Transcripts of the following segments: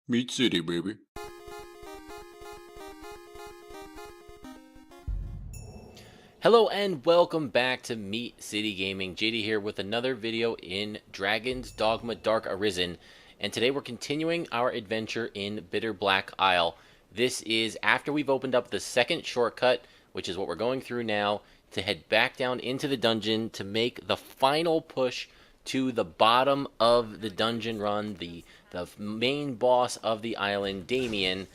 Meat City, baby. Hello and welcome back to Meat City Gaming. JD here with another video in Dragon's Dogma Dark Arisen. And today we're continuing our adventure in Bitterblack Isle. This is after we've opened up the second shortcut, which is what we're going through now, to head back down into the dungeon to make the final push to the bottom of the dungeon run, the main boss of the island, Daimon.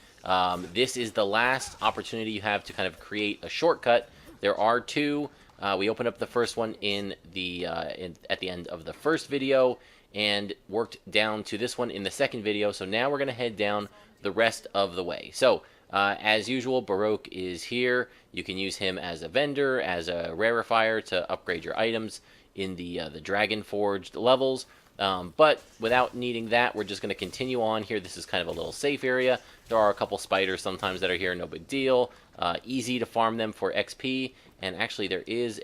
This is the last opportunity you have to kind of create a shortcut. There are two. We opened up the first one at the end of the first video and worked down to this one in the second video. So now we're going to head down the rest of the way. So as usual, Baroque is here. You can use him as a vendor, as a rarefier to upgrade your items in the Dragon Forged levels. But without needing that, we're just going to continue on here. This is kind of a little safe area. There are a couple spiders sometimes that are here, no big deal. Easy to farm them for XP. And actually, there is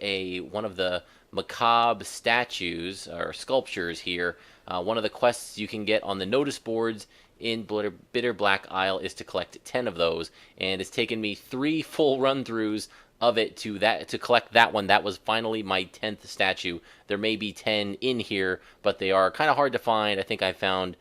one of the macabre statues or sculptures here. One of the quests you can get on the notice boards in Bitterblack Isle is to collect 10 of those, and it's taken me 3 full run-throughs of it to collect that one. That was finally my 10th statue. There may be 10 in here, but they are kind of hard to find. I think I found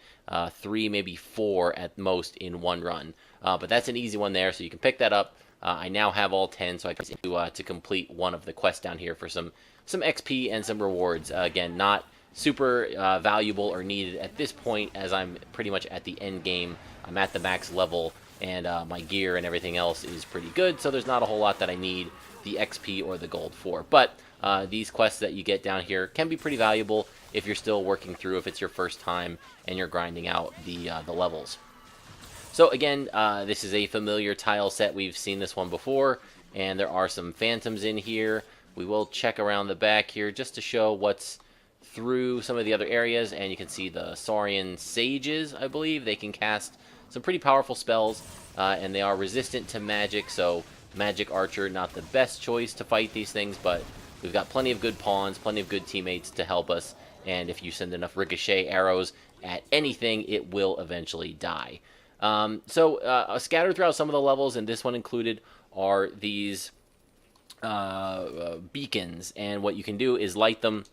3, maybe 4 at most in one run. But that's an easy one there, so you can pick that up. I now have all 10, so I can to complete one of the quests down here for some XP and some rewards. Again, not super valuable or needed at this point, as I'm pretty much at the end game. I'm at the max level, and my gear and everything else is pretty good, so there's not a whole lot that I need the XP or the gold for. But these quests that you get down here can be pretty valuable if you're still working through, if it's your first time and you're grinding out the levels. So again, this is a familiar tile set. We've seen this one before, and there are some phantoms in here. We will check around the back here just to show what's through some of the other areas, and you can see the Saurian Sages, I believe. They can cast some pretty powerful spells, and they are resistant to magic, so Magic Archer, not the best choice to fight these things, but we've got plenty of good pawns, plenty of good teammates to help us, and if you send enough ricochet arrows at anything, it will eventually die. Scattered throughout some of the levels, and this one included, are these beacons, and what you can do is light them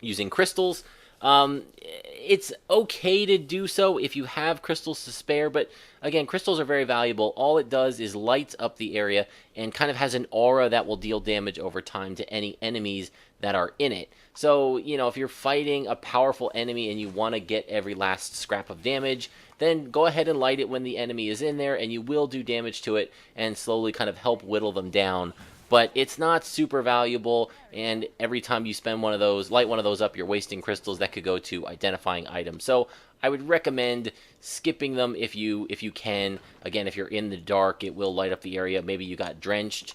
using crystals. It's okay to do so if you have crystals to spare, but again, crystals are very valuable. All it does is lights up the area and kind of has an aura that will deal damage over time to any enemies that are in it. So, if you're fighting a powerful enemy and you want to get every last scrap of damage, then go ahead and light it when the enemy is in there, and you will do damage to it and slowly kind of help whittle them down. But it's not super valuable, and every time you spend one of those, light one of those up, you're wasting crystals that could go to identifying items. So I would recommend skipping them if you can. Again, if you're in the dark, it will light up the area. Maybe you got drenched,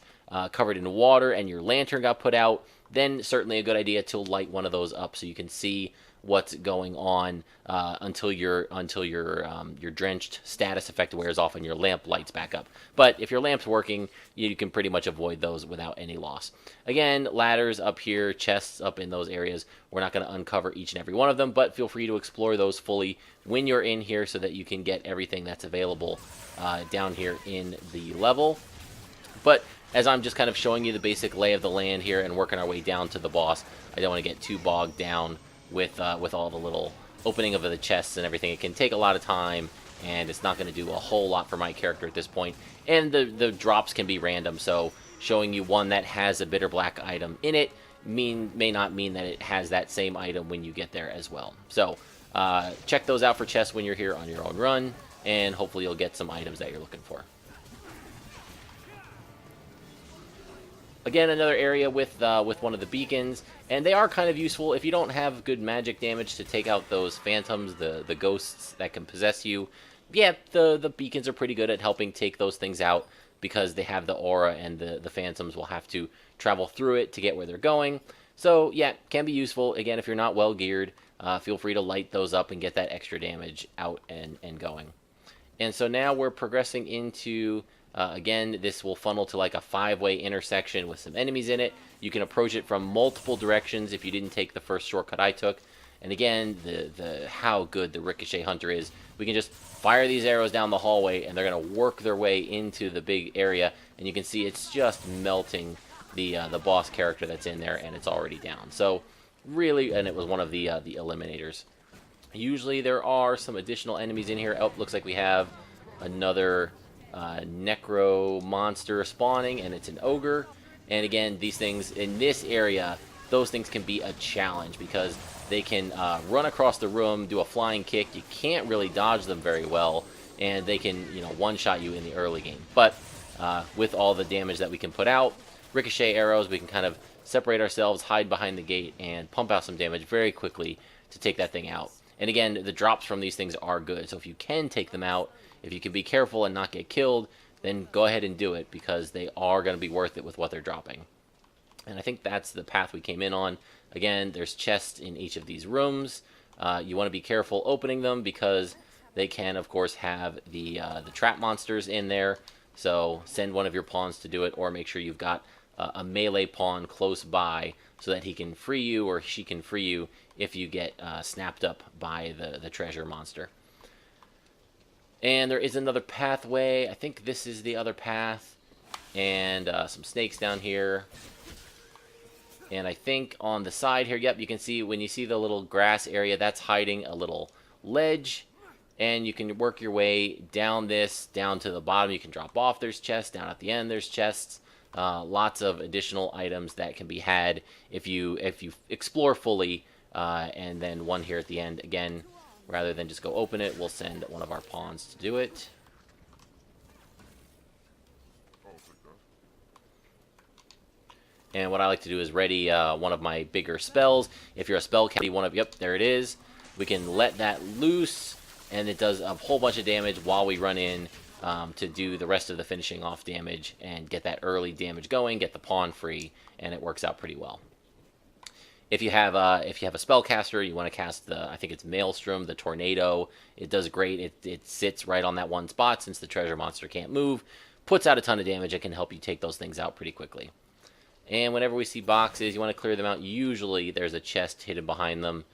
covered in water, and your lantern got put out. Then certainly a good idea to light one of those up so you can see what's going on until your drenched status effect wears off and your lamp lights back up. But if your lamp's working, you can pretty much avoid those without any loss. Again, ladders up here, chests up in those areas. We're not going to uncover each and every one of them, but feel free to explore those fully when you're in here so that you can get everything that's available down here in the level. But as I'm just kind of showing you the basic lay of the land here and working our way down to the boss, I don't want to get too bogged down with all the little opening of the chests and everything. It can take a lot of time, and it's not going to do a whole lot for my character at this point. And the drops can be random, so showing you one that has a Bitterblack item in it may not mean that it has that same item when you get there as well. So check those out for chests when you're here on your own run, and hopefully you'll get some items that you're looking for. Again, another area with one of the beacons, and they are kind of useful if you don't have good magic damage to take out those phantoms, the ghosts that can possess you. Yeah, the beacons are pretty good at helping take those things out because they have the aura, and the phantoms will have to travel through it to get where they're going. So yeah, can be useful. Again, if you're not well geared, feel free to light those up and get that extra damage out and going. And so now we're progressing into again, this will funnel to like a 5-way intersection with some enemies in it. You can approach it from multiple directions if you didn't take the first shortcut I took. And again, the how good the Ricochet Hunter is. We can just fire these arrows down the hallway, and they're going to work their way into the big area. And you can see it's just melting the boss character that's in there, and it's already down. So really, and it was one of the eliminators. Usually there are some additional enemies in here. Oh, looks like we have another necro monster spawning, and it's an ogre. And again, these things in this area, those things can be a challenge because they can run across the room, do a flying kick. You can't really dodge them very well, and they can, you know, one-shot you in the early game. But with all the damage that we can put out, ricochet arrows, we can kind of separate ourselves, hide behind the gate, and pump out some damage very quickly to take that thing out. And again, the drops from these things are good. So if you can take them out, if you can be careful and not get killed, then go ahead and do it because they are going to be worth it with what they're dropping. And I think that's the path we came in on. Again, there's chests in each of these rooms. You want to be careful opening them because they can, of course, have the trap monsters in there. So send one of your pawns to do it, or make sure you've got a melee pawn close by so that he can free you or she can free you if you get snapped up by the treasure monster. And there is another pathway. I think this is the other path. And some snakes down here. And I think on the side here, yep, you can see when you see the little grass area, that's hiding a little ledge. And you can work your way down this, down to the bottom. You can drop off. There's chests. Down at the end, there's chests. Lots of additional items that can be had if you explore fully. And then one here at the end. Again, rather than just go open it, we'll send one of our pawns to do it. And what I like to do is ready one of my bigger spells. If you're a spell caster, yep, there it is. We can let that loose, and it does a whole bunch of damage while we run in to do the rest of the finishing off damage and get that early damage going, get the pawn free, and it works out pretty well. If you have a spellcaster, you want to cast I think it's Maelstrom, the Tornado. It does great. It sits right on that one spot since the treasure monster can't move. Puts out a ton of damage. It can help you take those things out pretty quickly. And whenever we see boxes, you want to clear them out. Usually there's a chest hidden behind them.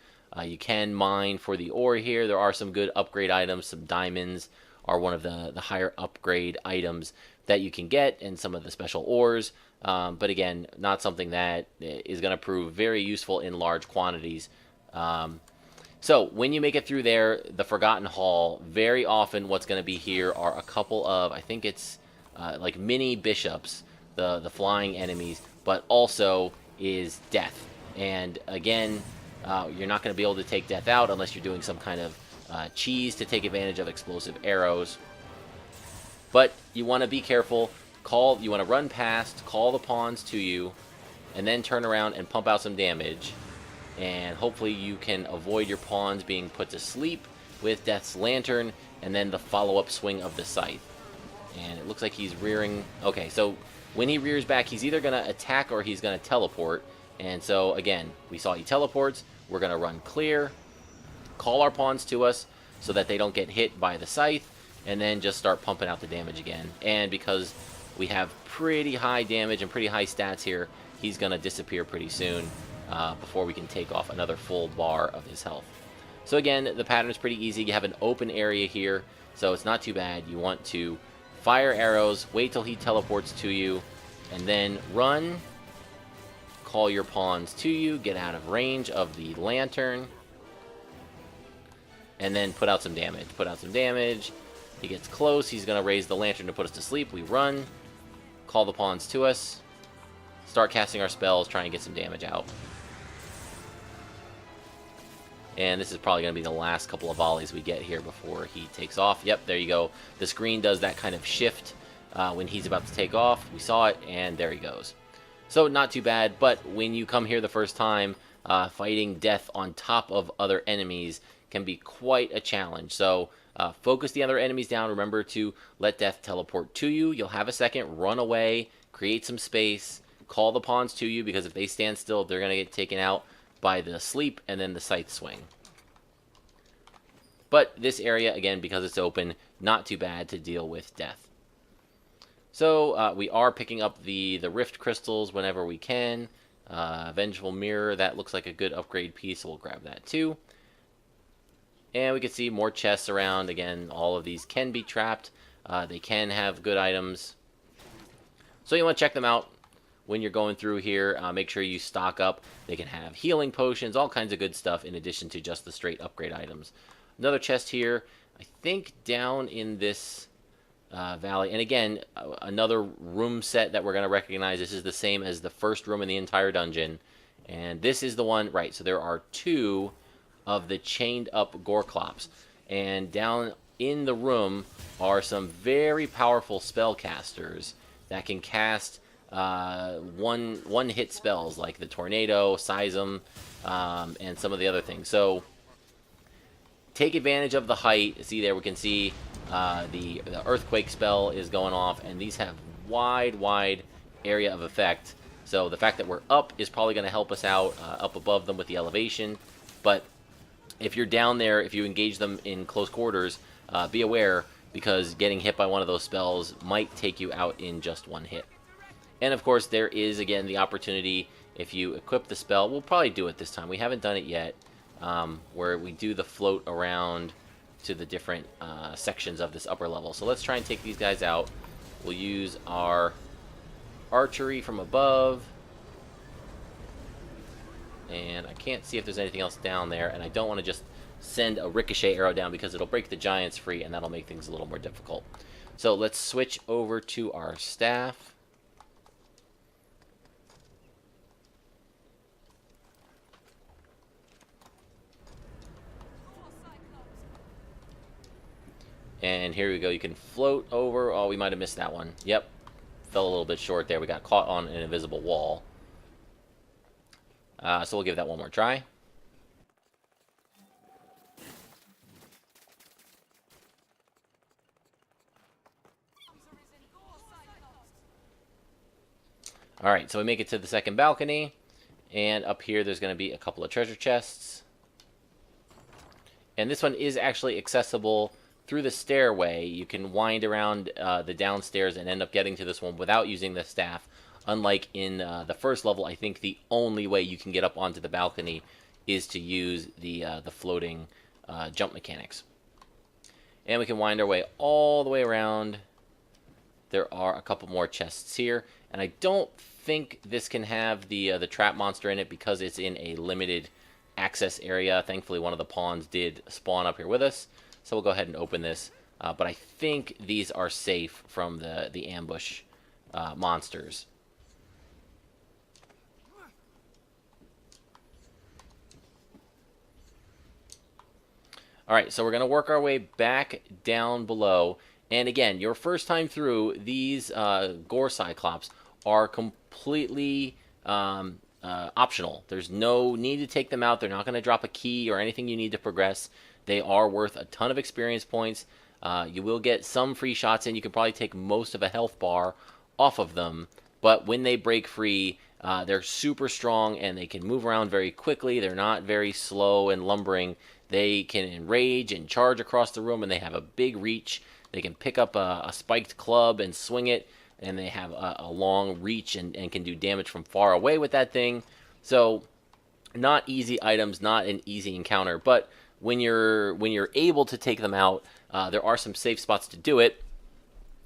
You can mine for the ore here. There are some good upgrade items. Some diamonds are one of the higher upgrade items that you can get, and some of the special ores. But again, not something that is going to prove very useful in large quantities. So when you make it through there, the Forgotten Hall, very often what's going to be here are a couple of, I think it's like mini bishops, the flying enemies, but also is death. And again, you're not going to be able to take death out unless you're doing some kind of cheese to take advantage of explosive arrows. But you want to be careful. You want to run past, call the pawns to you, and then turn around and pump out some damage. And hopefully you can avoid your pawns being put to sleep with Death's Lantern, and then the follow-up swing of the Scythe. And it looks like he's rearing. Okay, so when he rears back, he's either going to attack or he's going to teleport. And so, again, we saw he teleports. We're going to run clear, call our pawns to us so that they don't get hit by the Scythe, and then just start pumping out the damage again. And because we have pretty high damage and pretty high stats here, he's going to disappear pretty soon before we can take off another full bar of his health. So again, the pattern is pretty easy. You have an open area here, so it's not too bad. You want to fire arrows, wait till he teleports to you, and then run, call your pawns to you, get out of range of the lantern, and then put out some damage. Put out some damage. He gets close. He's going to raise the lantern to put us to sleep. We run, call the pawns to us, start casting our spells, try and get some damage out. And this is probably going to be the last couple of volleys we get here before he takes off. Yep, there you go. The screen does that kind of shift when he's about to take off. We saw it, and there he goes. So not too bad, but when you come here the first time, fighting death on top of other enemies can be quite a challenge. So focus the other enemies down. Remember to let death teleport to you. You'll have a second, run away, create some space, call the pawns to you, because if they stand still, they're going to get taken out by the sleep and then the scythe swing. But this area, again, because it's open, not too bad to deal with death. So we are picking up the rift crystals whenever we can. Vengeful Mirror, that looks like a good upgrade piece, so we'll grab that too. And we can see more chests around. Again, all of these can be trapped. They can have good items. So you want to check them out when you're going through here. Make sure you stock up. They can have healing potions, all kinds of good stuff in addition to just the straight upgrade items. Another chest here, I think down in this valley. And again, another room set that we're going to recognize. This is the same as the first room in the entire dungeon. And this is the one, right, so there are 2 of the chained up Gore Cyclops. And down in the room are some very powerful spellcasters that can cast one hit spells like the Tornado, Seism, and some of the other things. So take advantage of the height. See there, we can see the Earthquake spell is going off, and these have wide area of effect. So the fact that we're up is probably going to help us out up above them with the elevation. But if you're down there, if you engage them in close quarters, be aware, because getting hit by one of those spells might take you out in just one hit. And of course, there is, again, the opportunity, if you equip the spell, we'll probably do it this time. We haven't done it yet, where we do the float around to the different sections of this upper level. So let's try and take these guys out. We'll use our archery from above. And I can't see if there's anything else down there, and I don't want to just send a ricochet arrow down because it'll break the giants free, and that'll make things a little more difficult. So let's switch over to our staff. And here we go. You can float over. Oh, we might have missed that one. Yep. Fell a little bit short there. We got caught on an invisible wall. So we'll give that one more try. Alright, so we make it to the second balcony. And up here there's going to be a couple of treasure chests. And this one is actually accessible through the stairway. You can wind around the downstairs and end up getting to this one without using the staff. Unlike in the first level, I think the only way you can get up onto the balcony is to use the floating jump mechanics. And we can wind our way all the way around. There are a couple more chests here. And I don't think this can have the trap monster in it because it's in a limited access area. Thankfully, one of the pawns did spawn up here with us. So we'll go ahead and open this. But I think these are safe from the ambush monsters. Alright, so we're going to work our way back down below. And again, your first time through, these Gore Cyclops are completely optional. There's no need to take them out. They're not going to drop a key or anything you need to progress. They are worth a ton of experience points. You will get some free shots in. You can probably take most of a health bar off of them. But when they break free, they're super strong and they can move around very quickly. They're not very slow and lumbering. They can enrage and charge across the room, and they have a big reach. They can pick up a spiked club and swing it, and they have a long reach and can do damage from far away with that thing. So, not easy items, not an easy encounter. But when you're able to take them out, there are some safe spots to do it,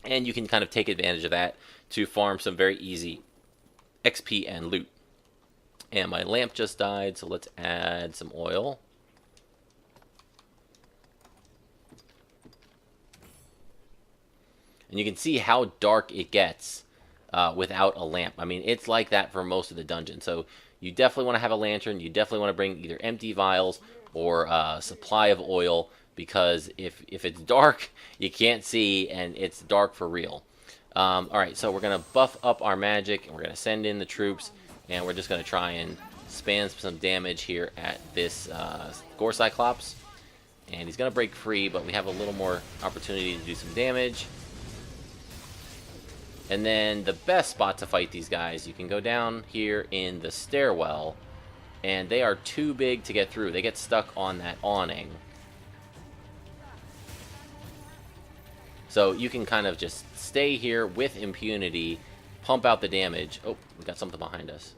and you can kind of take advantage of that to farm some very easy XP and loot. And my lamp just died, so let's add some oil. And you can see how dark it gets without a lamp. I mean, it's like that for most of the dungeon. So you definitely want to have a lantern. You definitely want to bring either empty vials or a supply of oil, because if it's dark, you can't see, and it's dark for real. Alright, so we're going to buff up our magic, and we're going to send in the troops, and we're just going to try and spam some damage here at this Gore Cyclops. And he's going to break free, but we have a little more opportunity to do some damage. And then the best spot to fight these guys, you can go down here in the stairwell, and they are too big to get through. They get stuck on that awning. So you can kind of just stay here with impunity, pump out the damage. Oh, we got something behind us.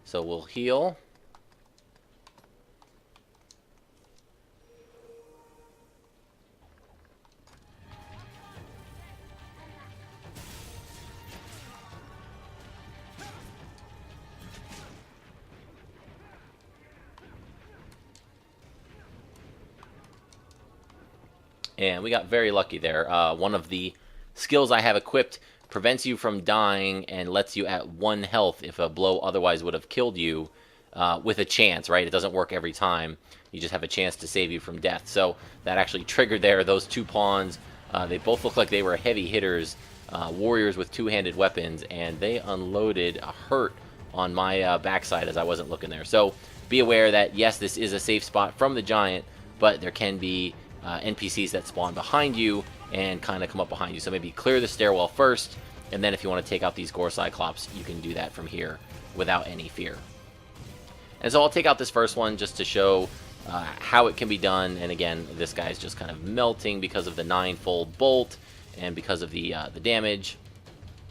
So we'll heal. And we got very lucky there. One of the skills I have equipped prevents you from dying and lets you at 1 health if a blow otherwise would have killed you, with a chance, right? It doesn't work every time. You just have a chance to save you from death. So that actually triggered there. Those 2 pawns, they both look like they were heavy hitters, warriors with 2-handed weapons, and they unloaded a hurt on my backside as I wasn't looking there. So be aware that, yes, this is a safe spot from the giant, but there can be NPCs that spawn behind you and kind of come up behind you. So maybe clear the stairwell first, and then if you want to take out these Gore Cyclops, you can do that from here without any fear. And so I'll take out this first one just to show how it can be done. And again, this guy's just kind of melting because of the 9-fold bolt and because of the damage.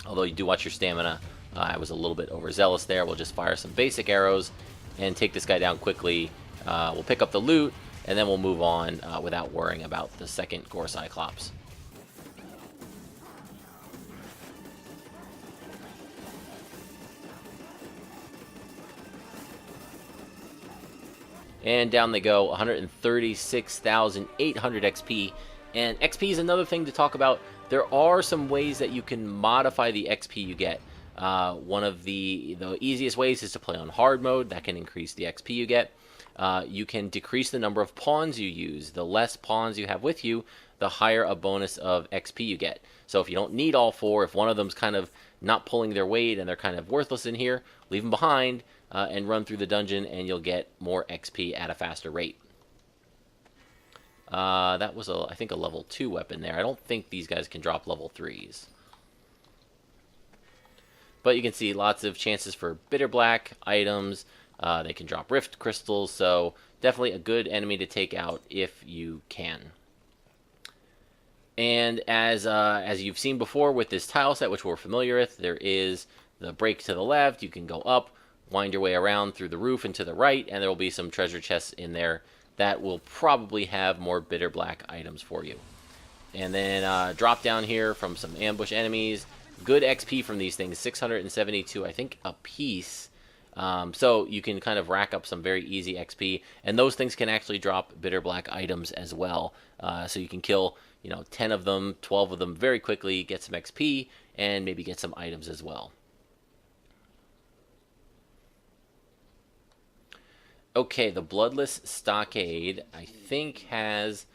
Although you do watch your stamina. I was a little bit overzealous there. We'll just fire some basic arrows and take this guy down quickly. We'll pick up the loot, and then we'll move on without worrying about the second Gore Cyclops. And down they go, 136,800 XP. And XP is another thing to talk about. There are some ways that you can modify the XP you get. One of the easiest ways is to play on hard mode. That can increase the XP you get. You can decrease the number of pawns you use. The less pawns you have with you, the higher a bonus of XP you get. So if you don't need all 4, if one of them's kind of not pulling their weight and they're kind of worthless in here, leave them behind and run through the dungeon, and you'll get more XP at a faster rate. That was, I think, a level 2 weapon there. I don't think these guys can drop level 3s. But you can see lots of chances for Bitterblack items. They can drop rift crystals, so definitely a good enemy to take out if you can. And as you've seen before with this tile set, which we're familiar with, there is the break to the left. You can go up, wind your way around through the roof and to the right, and there will be some treasure chests in there that will probably have more Bitterblack items for you. And then drop down here from some ambush enemies. Good XP from these things, 672, I think, a piece. So you can kind of rack up some very easy XP, and those things can actually drop Bitterblack items as well. So you can kill, 10 of them, 12 of them very quickly, get some XP, and maybe get some items as well. Okay, the Bloodless Stockade, I think, has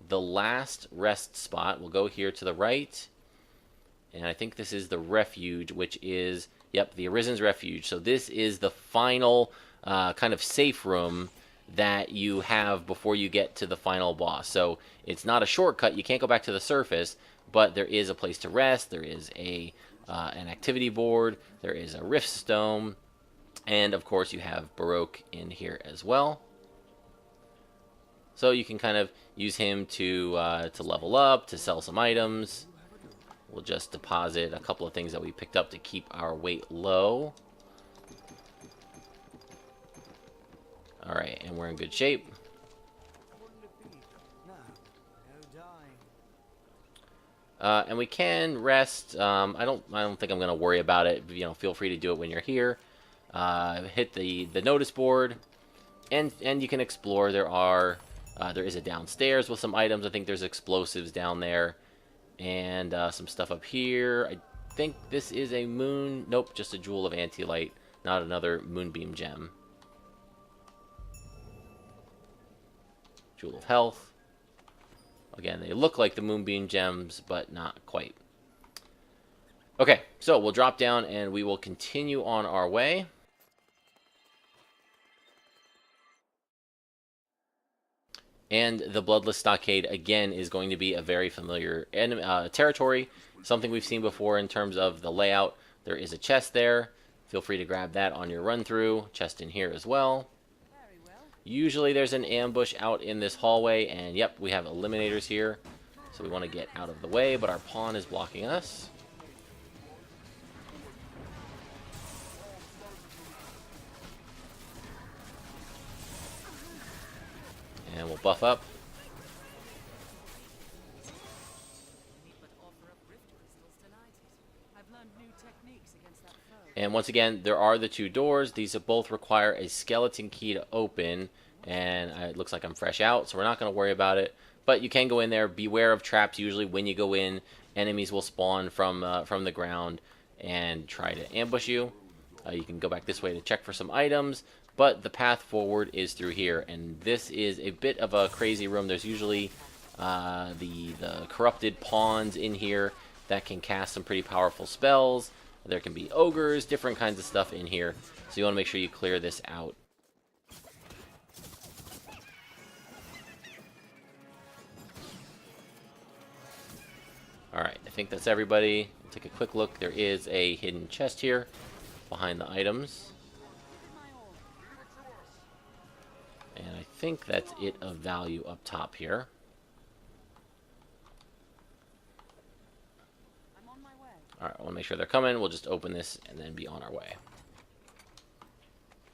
the last rest spot. We'll go here to the right, and I think this is the Refuge, which is, yep, the Arisen's Refuge. So this is the final kind of safe room that you have before you get to the final boss. So it's not a shortcut. You can't go back to the surface, but there is a place to rest. There is an activity board. There is a rift stone. And, of course, you have Baroque in here as well. So you can kind of use him to level up, to sell some items. We'll just deposit a couple of things that we picked up to keep our weight low. Alright, and we're in good shape. And we can rest. I don't think I'm going to worry about it. Feel free to do it when you're here. Hit the notice board, and you can explore. There is a downstairs with some items. I think there's explosives down there, and some stuff up here. I think this is a moon. Nope, just a jewel of anti-light, not another moonbeam gem. Jewel of health. Again, they look like the moonbeam gems, but not quite. Okay, so we'll drop down and we will continue on our way. And the Bloodless Stockade, again, is going to be a very familiar territory. Something we've seen before in terms of the layout. There is a chest there. Feel free to grab that on your run-through. Chest in here as well. Usually there's an ambush out in this hallway. And, yep, we have eliminators here. So we want to get out of the way, but our pawn is blocking us. And we'll buff up. And once again, there are the two doors. These both require a skeleton key to open. And it looks like I'm fresh out, so we're not going to worry about it. But you can go in there. Beware of traps. Usually when you go in, enemies will spawn from the ground and try to ambush you. You can go back this way to check for some items. But the path forward is through here. And this is a bit of a crazy room. There's usually the corrupted pawns in here that can cast some pretty powerful spells. There can be ogres, different kinds of stuff in here. So you want to make sure you clear this out. Alright, I think that's everybody. Take a quick look. There is a hidden chest here behind the items. And I think that's it of value up top here. Alright, I want to make sure they're coming. We'll just open this and then be on our way.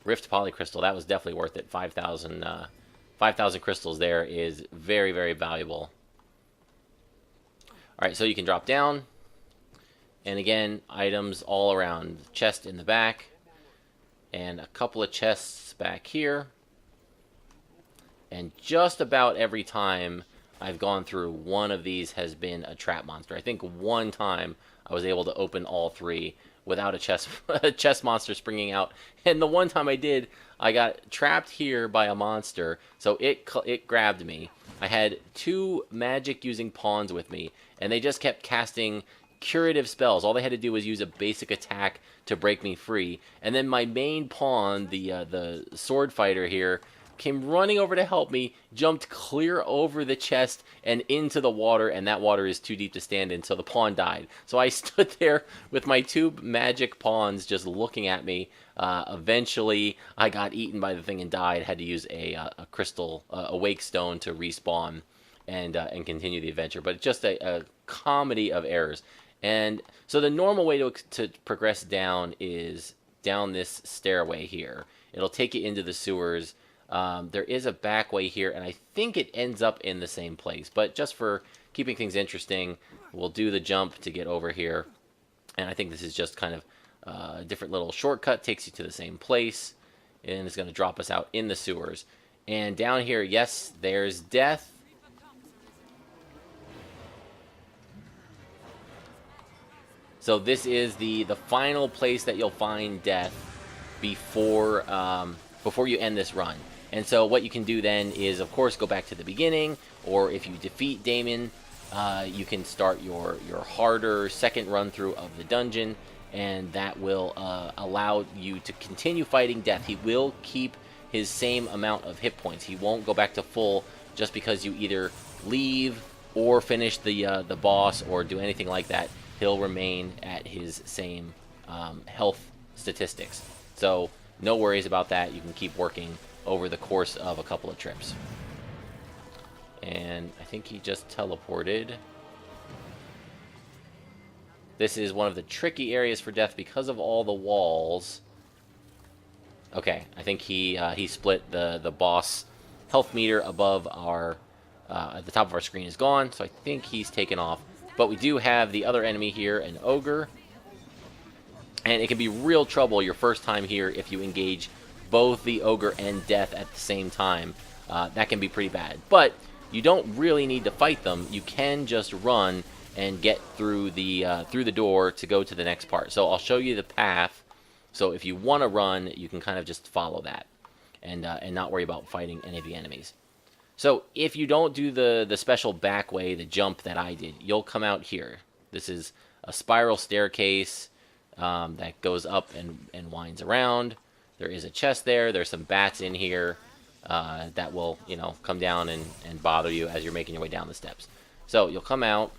Rift Polycrystal, that was definitely worth it. 5,000 crystals there is very, very valuable. Alright, so you can drop down. And again, items all around. Chest in the back. And a couple of chests back here. And just about every time I've gone through, one of these has been a trap monster. I think one time I was able to open all three without a chest monster springing out. And the one time I did, I got trapped here by a monster, so it grabbed me. I had two magic-using pawns with me, and they just kept casting curative spells. All they had to do was use a basic attack to break me free. And then my main pawn, the sword fighter here, came running over to help me, jumped clear over the chest and into the water, and that water is too deep to stand in, so the pawn died. So I stood there with my two magic pawns just looking at me. Eventually, I got eaten by the thing and died. Had to use a crystal, a wake stone to respawn and continue the adventure. But just a comedy of errors. And so the normal way to progress down is down this stairway here. It'll take you into the sewers. There is a back way here, and I think it ends up in the same place. But just for keeping things interesting, we'll do the jump to get over here. And I think this is just kind of a different little shortcut. Takes you to the same place, and it's going to drop us out in the sewers. And down here, yes, there's death. So this is the final place that you'll find death before you end this run. And so what you can do then is, of course, go back to the beginning, or if you defeat Daimon, you can start your harder second run through of the dungeon, and that will allow you to continue fighting death. He will keep his same amount of hit points. He won't go back to full just because you either leave or finish the boss or do anything like that. He'll remain at his same health statistics. So no worries about that. You can keep working over the course of a couple of trips. And I think he just teleported. This is one of the tricky areas for death because of all the walls. Okay, I think he split the boss health meter above our at the top of our screen is gone, so I think he's taken off. But we do have the other enemy here, an ogre. And it can be real trouble your first time here if you engage both the ogre and death at the same time. That can be pretty bad. But you don't really need to fight them. You can just run and get through the door to go to the next part. So I'll show you the path. So if you want to run, you can kind of just follow that and not worry about fighting any of the enemies. So if you don't do the special back way, the jump that I did, you'll come out here. This is a spiral staircase that goes up and winds around. There is a chest there. There's some bats in here that will, come down and bother you as you're making your way down the steps. So you'll come out.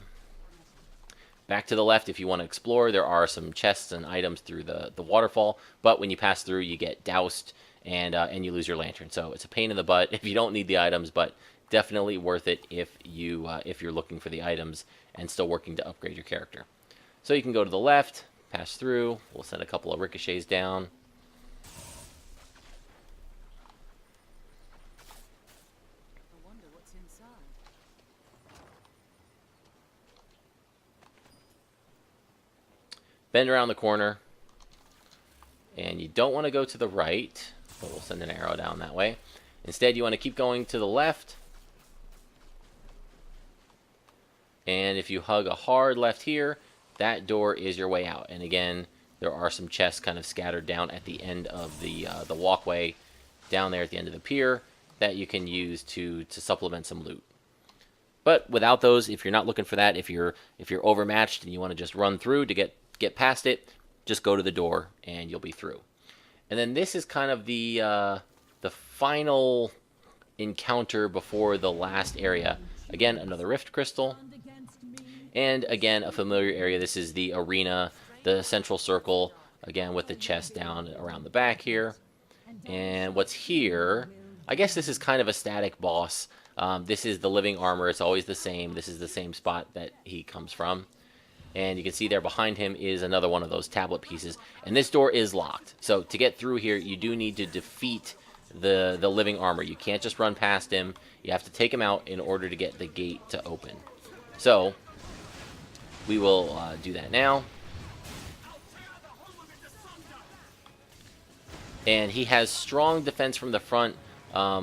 Back to the left if you want to explore. There are some chests and items through the waterfall, but when you pass through, you get doused and you lose your lantern. So it's a pain in the butt if you don't need the items, but definitely worth it if you're looking for the items and still working to upgrade your character. So you can go to the left, pass through. We'll send a couple of ricochets down. bend around the corner, and you don't want to go to the right, but we'll send an arrow down that way. Instead, you want to keep going to the left, and if you hug a hard left here, that door is your way out. And again, there are some chests kind of scattered down at the end of the walkway down there at the end of the pier that you can use to supplement some loot. But without those, if you're not looking for that, if you're overmatched and you want to just run through to get past it, just go to the door and you'll be through. And then this is kind of the final encounter before the last area. Again, another Rift Crystal. And again, a familiar area. This is the arena, the central circle, again with the chest down around the back here. And what's here, I guess this is kind of a static boss. This is the living armor. It's always the same. This is the same spot that he comes from. And you can see there behind him is another one of those tablet pieces. And this door is locked. So to get through here, you do need to defeat the living armor. You can't just run past him. You have to take him out in order to get the gate to open. So we will do that now. And he has strong defense from the front.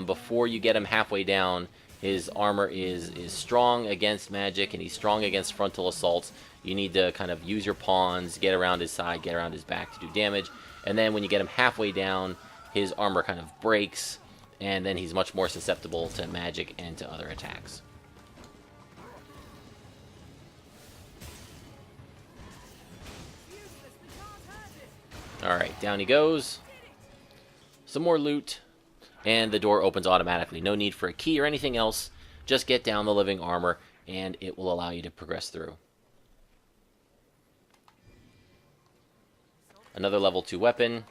Before you get him halfway down, his armor is strong against magic, and he's strong against frontal assaults. You need to kind of use your pawns, get around his side, get around his back to do damage. And then when you get him halfway down, his armor kind of breaks, and then he's much more susceptible to magic and to other attacks. Alright, down he goes. Some more loot, and the door opens automatically. No need for a key or anything else. Just get down the living armor, and it will allow you to progress through. Another level 2 weapon,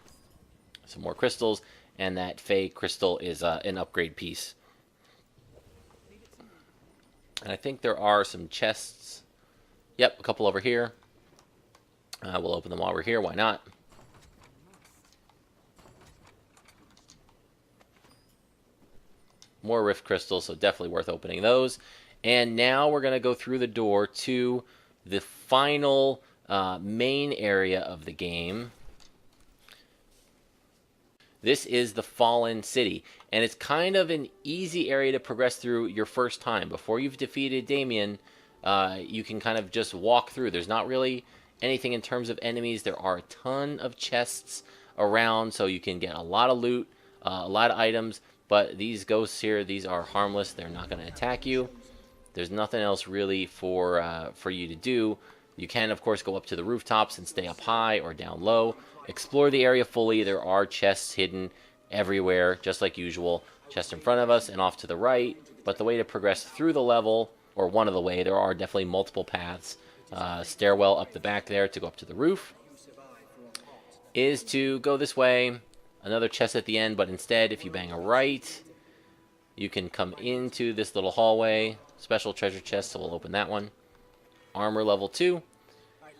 some more crystals, and that Fey crystal is an upgrade piece. And I think there are some chests. Yep, a couple over here. We'll open them while we're here, why not? More Rift Crystals, so definitely worth opening those. And now we're going to go through the door to the final main area of the game. This is the Fallen City, and it's kind of an easy area to progress through your first time. Before you've defeated Daimon, you can kind of just walk through. There's not really anything in terms of enemies. There are a ton of chests around, so you can get a lot of loot, a lot of items. But these ghosts here, these are harmless. They're not going to attack you. There's nothing else really for you to do. You can, of course, go up to the rooftops and stay up high or down low. Explore the area fully. There are chests hidden everywhere, just like usual. Chest in front of us and off to the right. But the way to progress through the level, or one of the way, there are definitely multiple paths. Stairwell up the back there to go up to the roof, is to go this way. Another chest at the end, but instead, if you bang a right, you can come into this little hallway. Special treasure chest, so we'll open that one. Armor level 2.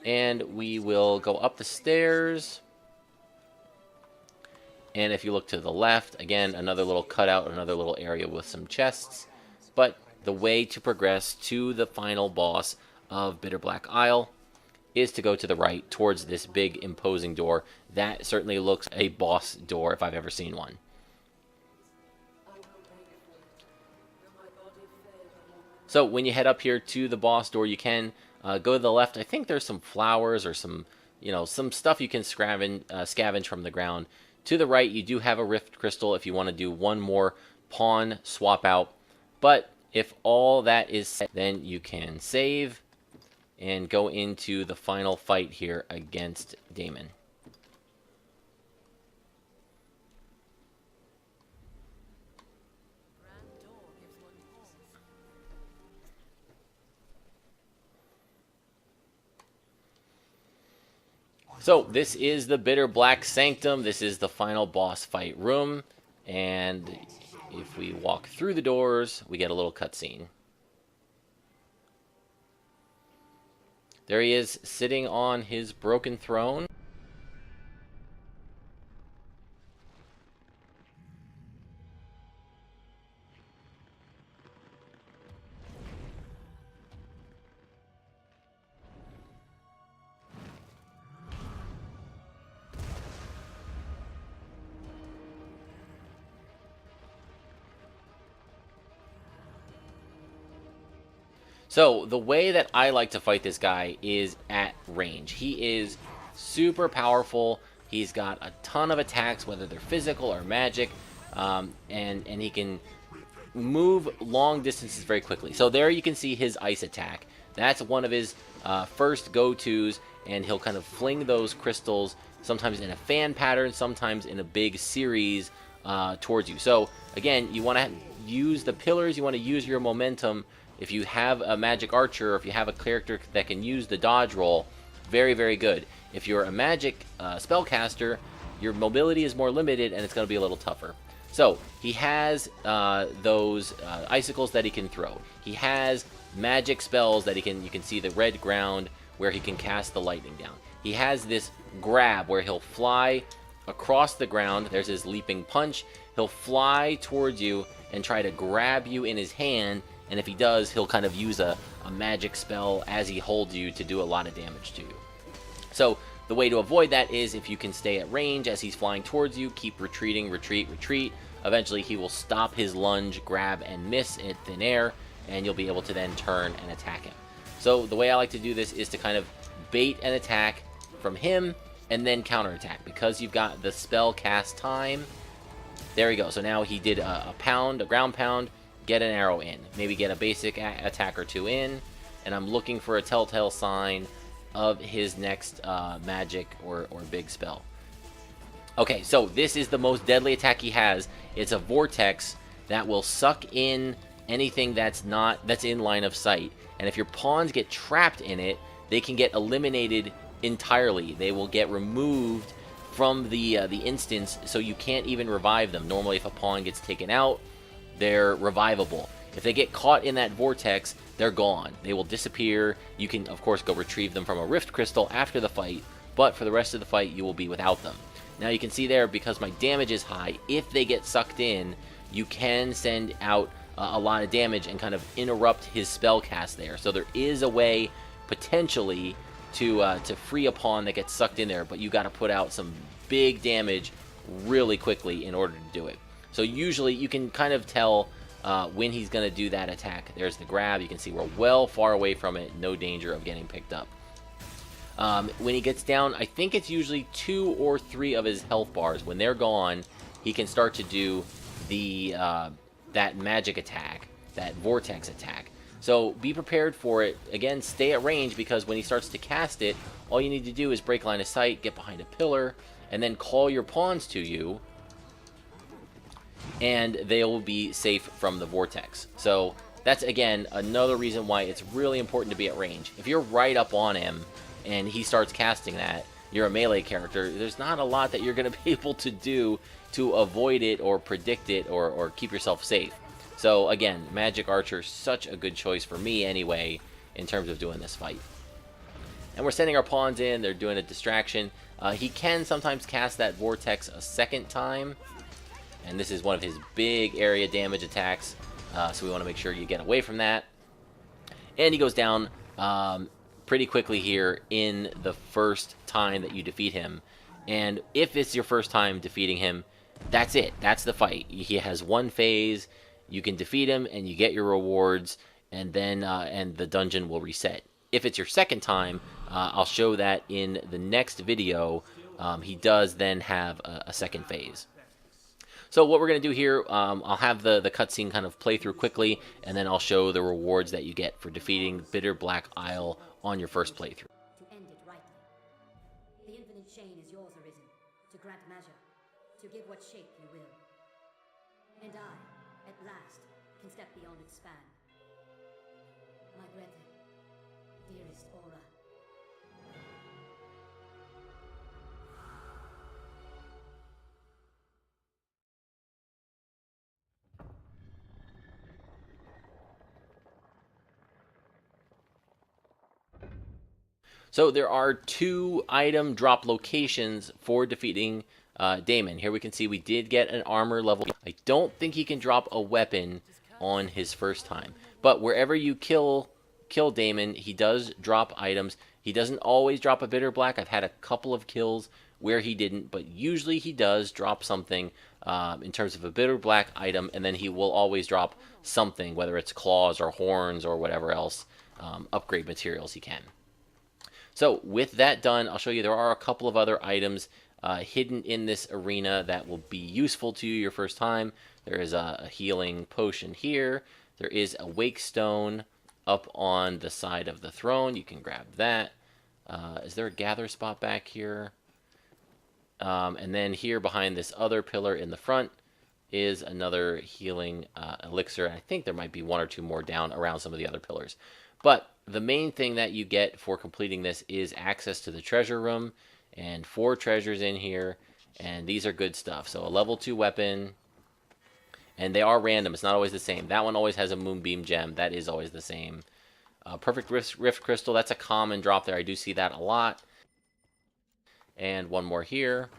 And we will go up the stairs. And if you look to the left, again, another little cutout, another little area with some chests. But the way to progress to the final boss of Bitterblack Isle is to go to the right towards this big imposing door. That certainly looks a boss door if I've ever seen one. So when you head up here to the boss door, you can go to the left. I think there's some flowers or some stuff you can scavenge from the ground. To the right, you do have a Rift Crystal if you want to do one more pawn swap out. But if all that is set, then you can save and go into the final fight here against Daimon. So this is the Bitterblack Sanctum. This is the final boss fight room. And if we walk through the doors, we get a little cutscene. There he is, sitting on his broken throne. So the way that I like to fight this guy is at range. He is super powerful. He's got a ton of attacks, whether they're physical or magic, and he can move long distances very quickly. So there you can see his ice attack. That's one of his first go-tos, and he'll kind of fling those crystals, sometimes in a fan pattern, sometimes in a big series towards you. So again, you want to use the pillars, you want to use your momentum. If you have a magic archer, or if you have a character that can use the dodge roll, very, very good. If you're a magic spellcaster, your mobility is more limited, and it's going to be a little tougher. So he has those icicles that he can throw. He has magic spells that you can see the red ground where he can cast the lightning down. He has this grab where he'll fly across the ground. There's his leaping punch. He'll fly towards you and try to grab you in his hand, and if he does, he'll kind of use a magic spell as he holds you to do a lot of damage to you. So the way to avoid that is, if you can stay at range as he's flying towards you, keep retreating, retreat, retreat. Eventually he will stop his lunge, grab, and miss in thin air, and you'll be able to then turn and attack him. So the way I like to do this is to kind of bait an attack from him and then counterattack, because you've got the spell cast time. There we go. So now he did a pound, a ground pound, get an arrow in, maybe get a basic attack or two in, and I'm looking for a telltale sign of his next magic or big spell. Okay, so this is the most deadly attack he has. It's a vortex that will suck in anything that's in line of sight, and if your pawns get trapped in it, they can get eliminated entirely. They will get removed from the instance, so you can't even revive them. Normally, if a pawn gets taken out, they're revivable. If they get caught in that vortex, they're gone. They will disappear. You can, of course, go retrieve them from a rift crystal after the fight, but for the rest of the fight, you will be without them. Now you can see there, because my damage is high, if they get sucked in, you can send out a lot of damage and kind of interrupt his spell cast there. So there is a way, potentially, to free a pawn that gets sucked in there, but you got to put out some big damage really quickly in order to do it. So usually you can kind of tell when he's going to do that attack. There's the grab. You can see we're well far away from it. No danger of getting picked up. When he gets down, I think it's usually 2 or 3 of his health bars. When they're gone, he can start to do the that magic attack, that vortex attack. So be prepared for it. Again, stay at range, because when he starts to cast it, all you need to do is break line of sight, get behind a pillar, and then call your pawns to you, and they will be safe from the vortex. So that's, again, another reason why it's really important to be at range. If you're right up on him and he starts casting that, you're a melee character, there's not a lot that you're going to be able to do to avoid it or predict it or keep yourself safe. So again, Magic Archer, such a good choice for me anyway, in terms of doing this fight. And we're sending our pawns in, they're doing a distraction. He can sometimes cast that vortex a second time, and this is one of his big area damage attacks, so we want to make sure you get away from that. And he goes down pretty quickly here in the first time that you defeat him. And if it's your first time defeating him, that's it. That's the fight. He has one phase. You can defeat him, and you get your rewards, and then and the dungeon will reset. If it's your second time, I'll show that in the next video. He does then have a second phase. So what we're going to do here, I'll have the cutscene kind of play through quickly, and then I'll show the rewards that you get for defeating Bitterblack Isle on your first playthrough. To end it rightly. The infinite chain is yours, Arisen, to grant measure, to give what shape you will. And I, at last, can step beyond its span. My brethren, dearest Aura. So there are 2 item drop locations for defeating Daimon. Here we can see we did get an armor level. I don't think he can drop a weapon on his first time. But wherever you kill Daimon, he does drop items. He doesn't always drop a Bitterblack. I've had a couple of kills where he didn't, but usually he does drop something. in terms of a Bitterblack item, and then he will always drop something, whether it's claws or horns or whatever else upgrade materials he can. So with that done, I'll show you there are a couple of other items hidden in this arena that will be useful to you your first time. There is a healing potion here. There is a wake stone up on the side of the throne. You can grab that. Is there a gather spot back here? And then here behind this other pillar in the front is another healing elixir. I think there might be one or two more down around some of the other pillars. But the main thing that you get for completing this is access to the treasure room, and 4 treasures in here, and these are good stuff. So a level 2 weapon, and they are random. It's not always the same. That one always has a moonbeam gem. That is always the same. Perfect Rift Crystal, that's a common drop there. I do see that a lot. And one more here.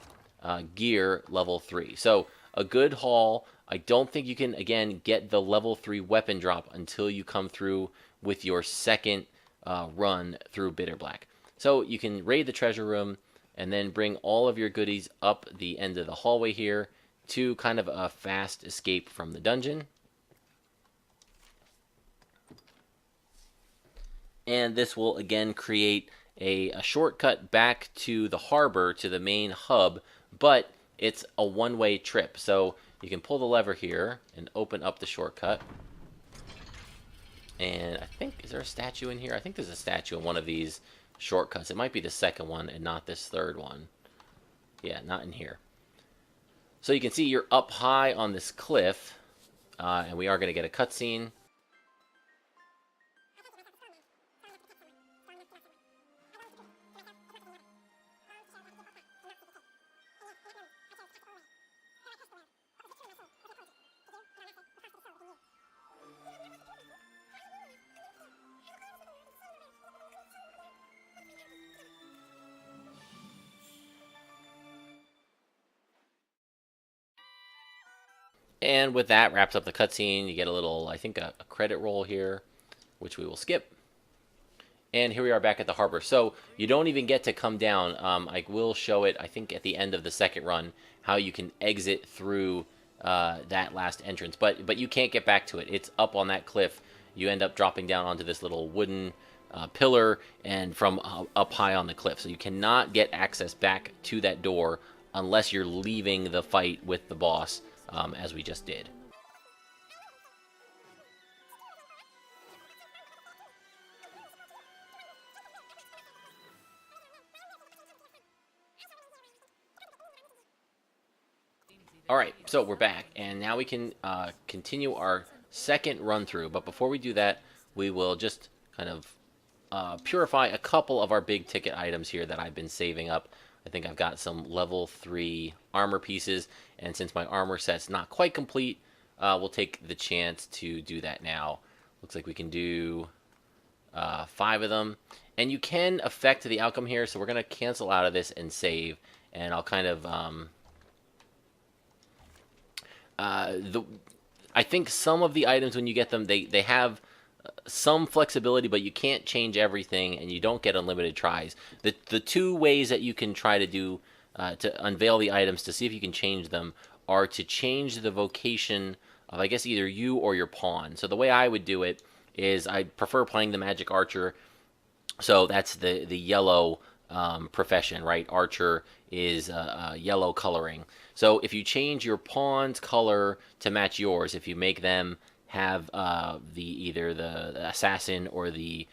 Gear, level 3. So a good haul. I don't think you can, again, get the level 3 weapon drop until you come through with your second run through Bitterblack. So you can raid the treasure room and then bring all of your goodies up the end of the hallway here to kind of a fast escape from the dungeon. And this will again create a shortcut back to the harbor, to the main hub, but it's a one-way trip. So you can pull the lever here and open up the shortcut. And I think, is there a statue in here? I think there's a statue in one of these shortcuts. It might be the second one and not this third one. Yeah, not in here. So you can see you're up high on this cliff, and we are going to get a cutscene. And with that, wraps up the cutscene. You get a little, I think, a credit roll here, which we will skip. And here we are back at the harbor. So you don't even get to come down. I will show it, I think, at the end of the second run, how you can exit through that last entrance. But you can't get back to it. It's up on that cliff. You end up dropping down onto this little wooden pillar and from up high on the cliff. So you cannot get access back to that door unless you're leaving the fight with the boss, as we just did. Alright, so we're back, and now we can continue our second run through. But before we do that, we will just kind of purify a couple of our big ticket items here that I've been saving up. I think I've got some level 3 armor pieces, and since my armor set's not quite complete, we'll take the chance to do that now. Looks like we can do 5 of them. And you can affect the outcome here, so we're going to cancel out of this and save, and I'll kind of... I think some of the items, when you get them, they have some flexibility, but you can't change everything, and you don't get unlimited tries. The 2 ways that you can try to do to unveil the items to see if you can change them are to change the vocation of, I guess, either you or your pawn. So the way I would do it is I prefer playing the magic archer. So that's the yellow profession, right? Archer is yellow coloring. So if you change your pawn's color to match yours, if you make them have either the assassin or the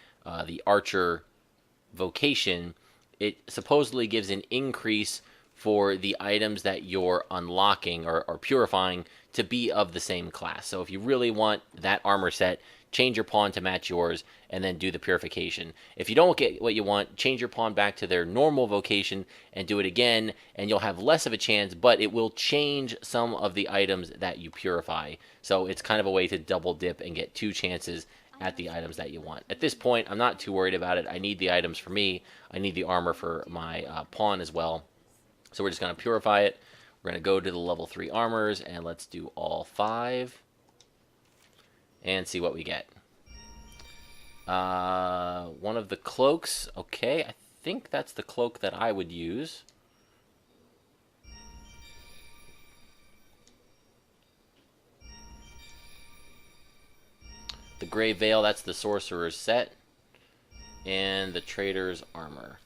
archer vocation, it supposedly gives an increase for the items that you're unlocking or purifying to be of the same class. So if you really want that armor set, change your pawn to match yours, and then do the purification. If you don't get what you want, change your pawn back to their normal vocation and do it again, and you'll have less of a chance, but it will change some of the items that you purify. So it's kind of a way to double dip and get 2 chances at the items that you want. At this point, I'm not too worried about it. I need the items for me. I need the armor for my pawn as well. So we're just going to purify it. We're going to go to the level 3 armors, and let's do all 5. And see what we get. One of the cloaks. Okay, I think that's the cloak that I would use. Gray Veil, that's the Sorcerer's set. And the Trader's Armor.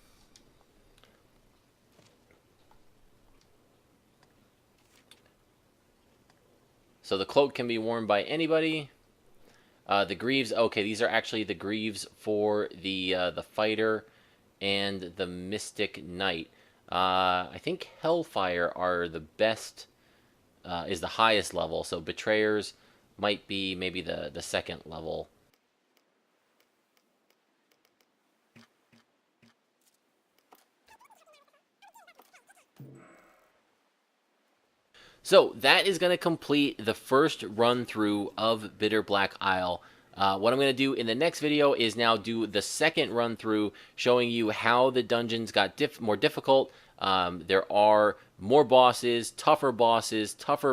So the cloak can be worn by anybody. The greaves, okay, these are actually the greaves for the fighter and the Mystic Knight. I think Hellfire are the best, is the highest level, so Betrayers might be maybe the second level. So that is going to complete the first run through of Bitterblack Isle. What I'm going to do in the next video is now do the second run through, showing you how the dungeons got more difficult. There are more bosses, tougher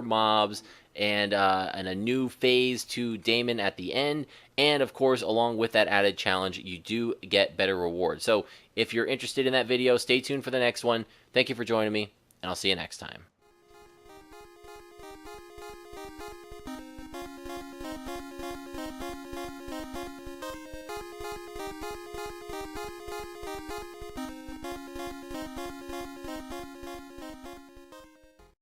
mobs, and a new phase to Daimon at the end. And of course, along with that added challenge, you do get better rewards. So if you're interested in that video, stay tuned for the next one. Thank you for joining me, and I'll see you next time.